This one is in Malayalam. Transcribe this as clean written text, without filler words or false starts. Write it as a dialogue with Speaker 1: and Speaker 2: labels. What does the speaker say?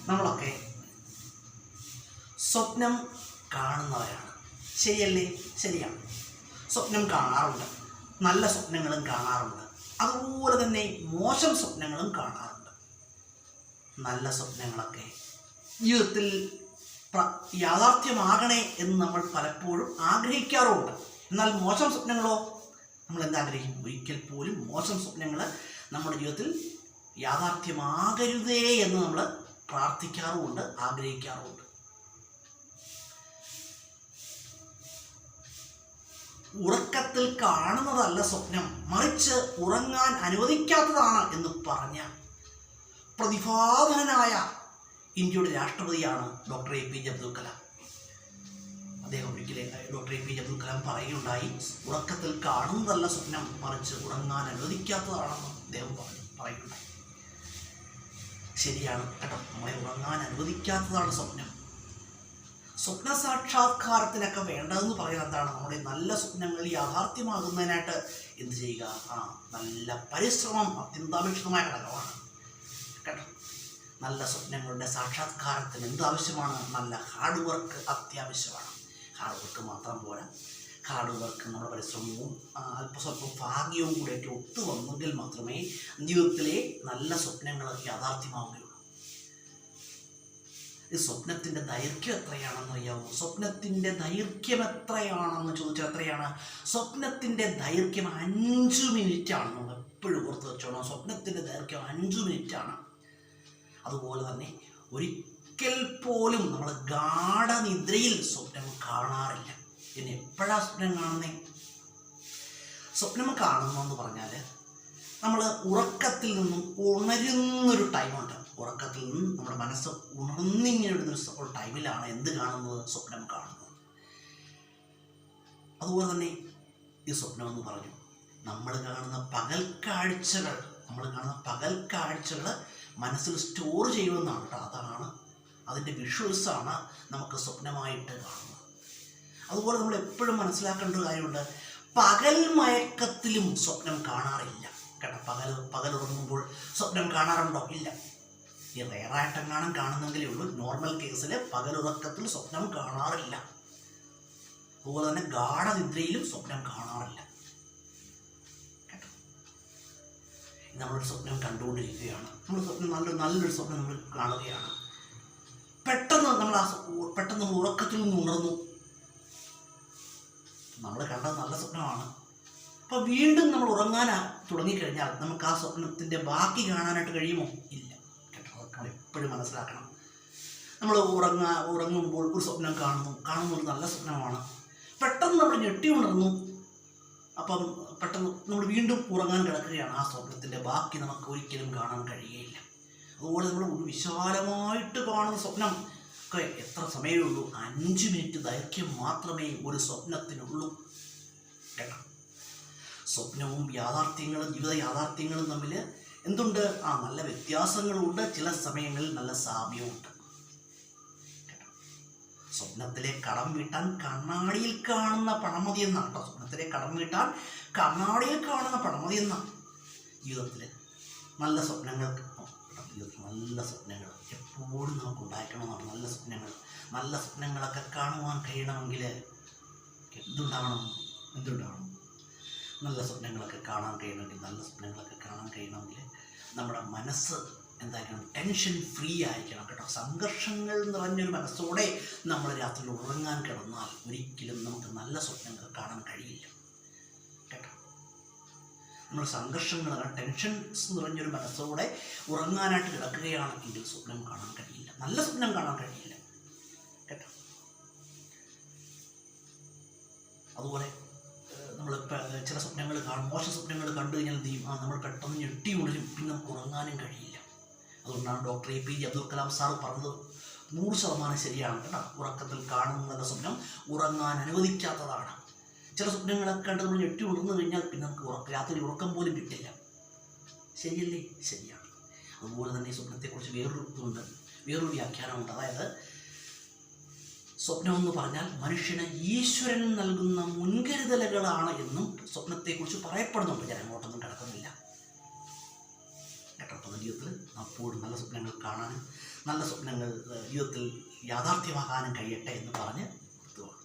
Speaker 1: നമ്മളൊക്കെ സ്വപ്നം കാണുന്നവരാണ്, ശരിയല്ലേ? ശരിയാണ്. സ്വപ്നം കാണാറുണ്ട്, നല്ല സ്വപ്നങ്ങളും കാണാറുണ്ട്, അതുപോലെ തന്നെ മോശം സ്വപ്നങ്ങളും കാണാറുണ്ട്. നല്ല സ്വപ്നങ്ങളൊക്കെ ജീവിതത്തിൽ യാഥാർത്ഥ്യമാകണേ എന്ന് നമ്മൾ പലപ്പോഴും ആഗ്രഹിക്കാറുമുണ്ട്. എന്നാൽ മോശം സ്വപ്നങ്ങളോ നമ്മൾ എന്താഗ്രഹിക്കും? ഒരിക്കൽ പോലും മോശം സ്വപ്നങ്ങൾ നമ്മുടെ ജീവിതത്തിൽ യാഥാർത്ഥ്യമാകരുതേ എന്ന് നമ്മൾ പ്രാർത്ഥിക്കാറുമുണ്ട്, ആഗ്രഹിക്കാറുമുണ്ട്. ഉറക്കത്തിൽ കാണുന്നതല്ല സ്വപ്നം, മറിച്ച് ഉറങ്ങാൻ അനുവദിക്കാത്തതാണ് എന്ന് പറഞ്ഞ പ്രതിഭാധനനായ ഇന്ത്യയുടെ രാഷ്ട്രപതിയാണ് ഡോക്ടർ APJ അബ്ദുൽ കലാം. അദ്ദേഹം ഒരിക്കലും ഡോക്ടർ APJ അബ്ദുൽ കലാം പറയുകയുണ്ടായി, ഉറക്കത്തിൽ കാണുന്നതല്ല സ്വപ്നം, മറിച്ച് ഉറങ്ങാൻ അനുവദിക്കാത്തതാണെന്ന് അദ്ദേഹം പറയുകയുണ്ടായി. ശരിയാണ് കേട്ടോ, നമ്മളെ ഉറങ്ങാൻ അനുവദിക്കാത്തതാണ് സ്വപ്നം. സ്വപ്ന സാക്ഷാത്കാരത്തിനൊക്കെ വേണ്ടതെന്ന് പറയുന്നത് എന്താണ്? നമ്മുടെ നല്ല സ്വപ്നങ്ങൾ യാഥാർത്ഥ്യമാകുന്നതിനായിട്ട് എന്ത് ചെയ്യുക? നല്ല പരിശ്രമം അത്യന്താപേക്ഷിതമായ ഘടകമാണ് കേട്ടോ. നല്ല സ്വപ്നങ്ങളുടെ സാക്ഷാത്കാരത്തിന് എന്താവശ്യമാണ്? നല്ല ഹാർഡ് വർക്ക് അത്യാവശ്യമാണ്. ഹാർഡ് വർക്ക് മാത്രം പോരാ, ഹാർഡ് വർക്ക് നമ്മുടെ പരിശ്രമവും അല്പസ്വല്പം ഭാഗ്യവും കൂടെയൊക്കെ ഒത്തു വന്നെങ്കിൽ മാത്രമേ ജീവിതത്തിലെ നല്ല സ്വപ്നങ്ങൾ യാഥാർത്ഥ്യമാവുകയുള്ളൂ. ഈ സ്വപ്നത്തിൻ്റെ ദൈർഘ്യം എത്രയാണെന്നറിയാമോ? സ്വപ്നത്തിൻ്റെ ദൈർഘ്യം എത്രയാണെന്ന് ചോദിച്ചാൽ എത്രയാണ്? സ്വപ്നത്തിൻ്റെ ദൈർഘ്യം 5 മിനിറ്റാണ്. നമ്മൾ എപ്പോഴും ഓർത്ത് വെച്ചോണം, സ്വപ്നത്തിൻ്റെ ദൈർഘ്യം 5 മിനിറ്റാണ്. അതുപോലെ തന്നെ ഒരിക്കൽ പോലും നമ്മൾ ഗാഢനിദ്രയിൽ സ്വപ്നം കാണാറില്ല. പിന്നെ എപ്പോഴാണ് സ്വപ്നം കാണുന്നേ? സ്വപ്നം കാണുന്നതെന്ന് പറഞ്ഞാൽ നമ്മൾ ഉറക്കത്തിൽ നിന്നും ഉണരുന്നൊരു ടൈമുണ്ട്. ഉറക്കത്തിൽ നിന്നും നമ്മുടെ മനസ്സ് ഉണർന്നിങ്ങനെടുന്നൊരു ടൈമിലാണ് എന്ത് കാണുന്നത്? സ്വപ്നം കാണുന്നത്. അതുപോലെ തന്നെ ഈ സ്വപ്നം എന്ന് പറഞ്ഞു, നമ്മൾ കാണുന്ന പകൽ കാഴ്ചകൾ മനസ്സിൽ സ്റ്റോർ ചെയ്യുമെന്നാണ് കേട്ടോ. അതാണ് അതിൻ്റെ വിഷ്വൽസാണ് നമുക്ക് സ്വപ്നമായിട്ട് കാണുന്നത്. അതുപോലെ നമ്മൾ എപ്പോഴും മനസ്സിലാക്കേണ്ട ഒരു കാര്യമുണ്ട്, പകൽ മയക്കത്തിലും സ്വപ്നം കാണാറില്ല കേട്ടോ. പകൽ ഉറങ്ങുമ്പോൾ സ്വപ്നം കാണാറുണ്ടോ? ഇല്ല. ഈ റെയറായിട്ടെങ്ങാനും കാണുന്നെങ്കിലേ ഉള്ളൂ. നോർമൽ കേസിൽ പകലുറക്കത്തിൽ സ്വപ്നം കാണാറില്ല. അതുപോലെ തന്നെ ഗാഢനിദ്രയിലും സ്വപ്നം കാണാറില്ല കേട്ടോ. നമ്മളൊരു സ്വപ്നം കണ്ടുകൊണ്ടിരിക്കുകയാണ്, നമ്മൾ സ്വപ്നം നല്ലൊരു സ്വപ്നം നമ്മൾ കാണുകയാണ്. പെട്ടെന്ന് നമ്മൾ ഉറക്കത്തിൽ നിന്ന് ഉണർന്നു. നമ്മൾ കണ്ടത് നല്ല സ്വപ്നമാണ്. അപ്പോൾ വീണ്ടും നമ്മൾ ഉറങ്ങാൻ തുടങ്ങിക്കഴിഞ്ഞാൽ നമുക്ക് ആ സ്വപ്നത്തിൻ്റെ ബാക്കി കാണാനായിട്ട് കഴിയുമോ? ഇല്ല കേട്ടോ. അതൊക്കെ നമ്മൾ എപ്പോഴും മനസ്സിലാക്കണം. നമ്മൾ ഉറങ്ങുമ്പോൾ ഒരു സ്വപ്നം കാണുന്നു ഒരു നല്ല സ്വപ്നമാണ്. പെട്ടെന്ന് നമ്മൾ ഞെട്ടി ഉണർന്നു. അപ്പം പെട്ടെന്ന് നമ്മൾ വീണ്ടും ഉറങ്ങാൻ കിടക്കുകയാണ്. ആ സ്വപ്നത്തിൻ്റെ ബാക്കി നമുക്ക് ഒരിക്കലും കാണാൻ കഴിയുകയില്ല. അതുപോലെ നമ്മൾ ഒരു വിശാലമായിട്ട് കാണുന്ന സ്വപ്നം ഒക്കെ എത്ര സമയമേ ഉള്ളൂ? 5 മിനിറ്റ് ദൈർഘ്യം മാത്രമേ ഒരു സ്വപ്നത്തിനുള്ളൂ കേട്ടോ. സ്വപ്നവും ജീവിത യാഥാർത്ഥ്യങ്ങളും തമ്മിൽ എന്തുണ്ട്? നല്ല വ്യത്യാസങ്ങളുണ്ട്. ചില സമയങ്ങളിൽ നല്ല സാമ്യമുണ്ട് കേട്ടോ. സ്വപ്നത്തിലെ കടം വീട്ടാൻ കണ്ണാടിയിൽ കാണുന്ന പണമതി എന്നാണ് കേട്ടോ. സ്വപ്നത്തിലെ കടം വീട്ടാൻ കണ്ണാടിയിൽ കാണുന്ന പണമതി എന്നാണ്. ജീവിതത്തിൽ നല്ല സ്വപ്നങ്ങൾക്ക് നല്ല സ്വപ്നങ്ങൾ എപ്പോഴും നമുക്ക് ഉണ്ടായിരിക്കണമെന്നാണ്. നല്ല സ്വപ്നങ്ങളൊക്കെ കാണുവാൻ കഴിയണമെങ്കിൽ എന്തുണ്ടാവണം? നല്ല സ്വപ്നങ്ങളൊക്കെ കാണാൻ കഴിയണമെങ്കിൽ നമ്മുടെ മനസ്സ് എന്തായിരിക്കണം? ടെൻഷൻ ഫ്രീ ആയിരിക്കണം കേട്ടോ. സംഘർഷങ്ങൾ നിറഞ്ഞൊരു മനസ്സോടെ നമ്മൾ രാത്രി ഉറങ്ങാൻ കിടന്നാൽ ഒരിക്കലും നമുക്ക് നല്ല സ്വപ്നങ്ങൾ കാണാൻ കഴിയില്ല കേട്ടോ. നമ്മൾ സംഘർഷങ്ങൾ, ടെൻഷൻസ് നിറഞ്ഞൊരു മനസ്സോടെ ഉറങ്ങാനായിട്ട് കിടക്കുകയാണെങ്കിൽ സ്വപ്നം കാണാൻ കഴിയില്ല, നല്ല സ്വപ്നം കാണാൻ കഴിയില്ല കേട്ടോ. അതുപോലെ നമ്മൾ ചില സ്വപ്നങ്ങൾ മോശം സ്വപ്നങ്ങൾ കണ്ടു കഴിഞ്ഞാൽ എന്ത് ചെയ്യും? നമ്മൾ പെട്ടെന്ന് ഞെട്ടി ഉണരും, പിന്നെ നമുക്ക് ഉറങ്ങാനും കഴിയില്ല. അതുകൊണ്ടാണ് doctor APJ Abdul Kalam sir പറഞ്ഞത് 100% ശരിയാണ് കേട്ടോ. ഉറക്കത്തിൽ കാണുന്ന സ്വപ്നം ഉറങ്ങാൻ അനുവദിക്കാത്തതാണ്. ചില സ്വപ്നങ്ങളൊക്കെ കണ്ട് നമ്മൾ ഞെട്ടി ഉണർന്നു കഴിഞ്ഞാൽ പിന്നെ നമുക്ക് രാത്രി ഉറക്കം പോലും കിട്ടില്ല. ശരിയല്ലേ? ശരിയാണ്. അതുപോലെ തന്നെ ഈ സ്വപ്നത്തെക്കുറിച്ച് വേറൊരു വ്യാഖ്യാനമുണ്ട്. അതായത് സ്വപ്നം എന്ന് പറഞ്ഞാൽ മനുഷ്യന് ഈശ്വരൻ നൽകുന്ന മുൻകരുതലുകളാണ് എന്നും സ്വപ്നത്തെക്കുറിച്ച് പറയപ്പെടുന്നുണ്ട്. ഞാൻ അങ്ങോട്ടൊന്നും കിടക്കുന്നില്ല കേട്ടോ. ജീവിതത്തിൽ അപ്പോഴും നല്ല സ്വപ്നങ്ങൾ കാണാനും നല്ല സ്വപ്നങ്ങൾ ജീവിതത്തിൽ യാഥാർത്ഥ്യമാകാനും കഴിയട്ടെ എന്ന് പറഞ്ഞ് നിർത്തുവാണ്.